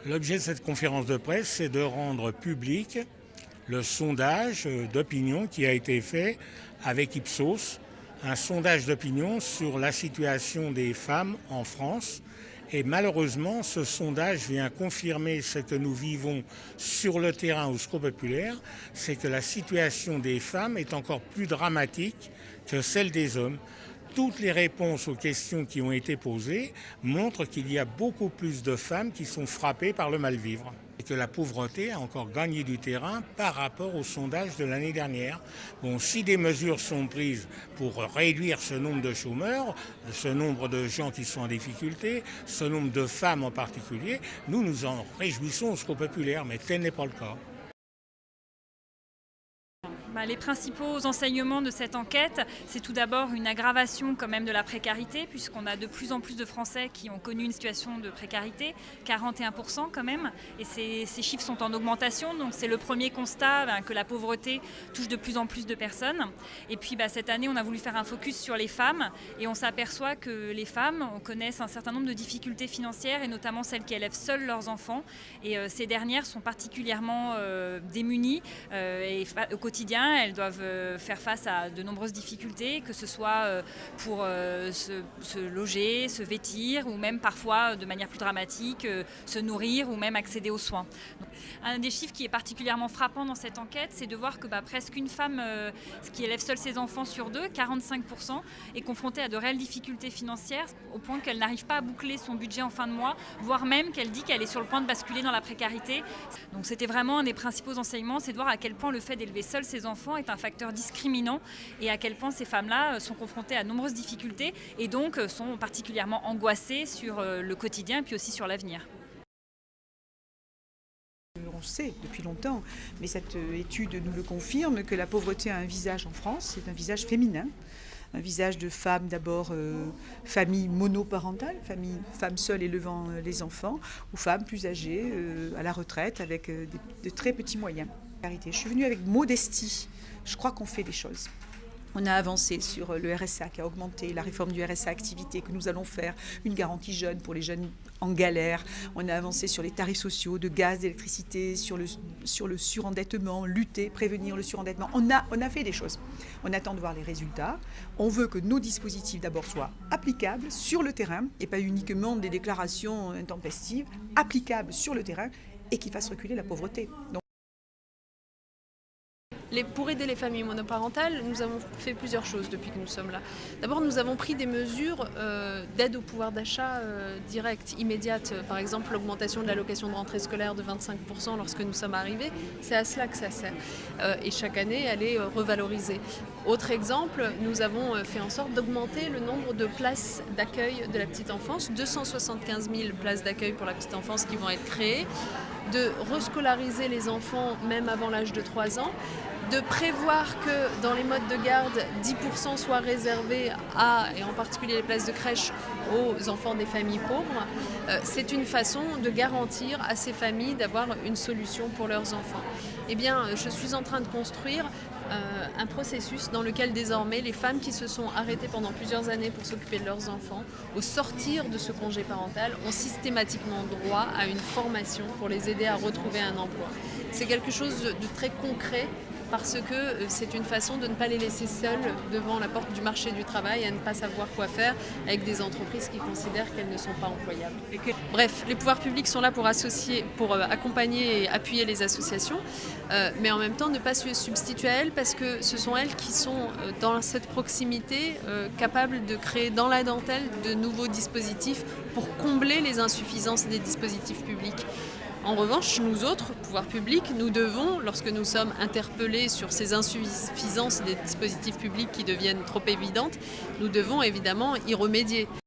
L'objet de cette conférence de presse, c'est de rendre public le sondage d'opinion qui a été fait avec Ipsos, un sondage d'opinion sur la situation des femmes en France. Et malheureusement, ce sondage vient confirmer ce que nous vivons sur le terrain au Secours populaire, c'est que la situation des femmes est encore plus dramatique que celle des hommes. Toutes les réponses aux questions qui ont été posées montrent qu'il y a beaucoup plus de femmes qui sont frappées par le mal-vivre. Et que la pauvreté a encore gagné du terrain par rapport au sondage de l'année dernière. Bon, si des mesures sont prises pour réduire ce nombre de chômeurs, ce nombre de gens qui sont en difficulté, ce nombre de femmes en particulier, nous nous en réjouissons au Secours populaire, mais tel n'est pas le cas. Les principaux enseignements de cette enquête, c'est tout d'abord une aggravation quand même de la précarité, puisqu'on a de plus en plus de Français qui ont connu une situation de précarité, 41% quand même, et ces chiffres sont en augmentation, donc c'est le premier constat que la pauvreté touche de plus en plus de personnes. Et puis cette année, on a voulu faire un focus sur les femmes, et on s'aperçoit que les femmes connaissent un certain nombre de difficultés financières, et notamment celles qui élèvent seules leurs enfants, et ces dernières sont particulièrement démunies et au quotidien. Elles doivent faire face à de nombreuses difficultés, que ce soit pour se loger, se vêtir ou même parfois de manière plus dramatique, se nourrir ou même accéder aux soins. Un des chiffres qui est particulièrement frappant dans cette enquête, c'est de voir que presque une femme qui élève seule ses enfants sur deux, 45%, est confrontée à de réelles difficultés financières au point qu'elle n'arrive pas à boucler son budget en fin de mois, voire même qu'elle dit qu'elle est sur le point de basculer dans la précarité. Donc c'était vraiment un des principaux enseignements, c'est de voir à quel point le fait d'élever seul ses enfants est un facteur discriminant et à quel point ces femmes-là sont confrontées à de nombreuses difficultés et donc sont particulièrement angoissées sur le quotidien et puis aussi sur l'avenir. On sait depuis longtemps, mais cette étude nous le confirme, que la pauvreté a un visage en France, c'est un visage féminin. Un visage de femme d'abord, famille monoparentale, femme seule élevant les enfants, ou femme plus âgée, à la retraite, avec de très petits moyens. Je suis venue avec modestie, je crois qu'on fait des choses. On a avancé sur le RSA qui a augmenté, la réforme du RSA activité que nous allons faire, une garantie jeune pour les jeunes en galère. On a avancé sur les tarifs sociaux de gaz, d'électricité, sur le surendettement, lutter, prévenir le surendettement. On a fait des choses. On attend de voir les résultats. On veut que nos dispositifs d'abord soient applicables sur le terrain et pas uniquement des déclarations intempestives, applicables sur le terrain et qui fassent reculer la pauvreté. Pour aider les familles monoparentales, nous avons fait plusieurs choses depuis que nous sommes là. D'abord, nous avons pris des mesures d'aide au pouvoir d'achat direct, immédiate. Par exemple, l'augmentation de l'allocation de rentrée scolaire de 25% lorsque nous sommes arrivés. C'est à cela que ça sert. Et chaque année, elle est revalorisée. Autre exemple, nous avons fait en sorte d'augmenter le nombre de places d'accueil de la petite enfance. 275 000 places d'accueil pour la petite enfance qui vont être créées. De rescolariser les enfants même avant l'âge de 3 ans. De prévoir que dans les modes de garde, 10% soient réservés et en particulier les places de crèche, aux enfants des familles pauvres. C'est une façon de garantir à ces familles d'avoir une solution pour leurs enfants. Eh bien, je suis en train de construire un processus dans lequel désormais les femmes qui se sont arrêtées pendant plusieurs années pour s'occuper de leurs enfants, au sortir de ce congé parental, ont systématiquement droit à une formation pour les aider à retrouver un emploi. C'est quelque chose de très concret parce que c'est une façon de ne pas les laisser seules devant la porte du marché du travail, à ne pas savoir quoi faire avec des entreprises qui considèrent qu'elles ne sont pas employables. Bref, les pouvoirs publics sont là pour accompagner et appuyer les associations, mais en même temps ne pas se substituer à elles parce que ce sont elles qui sont dans cette proximité capables de créer dans la dentelle de nouveaux dispositifs pour combler les insuffisances des dispositifs publics. En revanche, nous autres, pouvoirs publics, nous devons, lorsque nous sommes interpellés sur ces insuffisances des dispositifs publics qui deviennent trop évidentes, nous devons évidemment y remédier.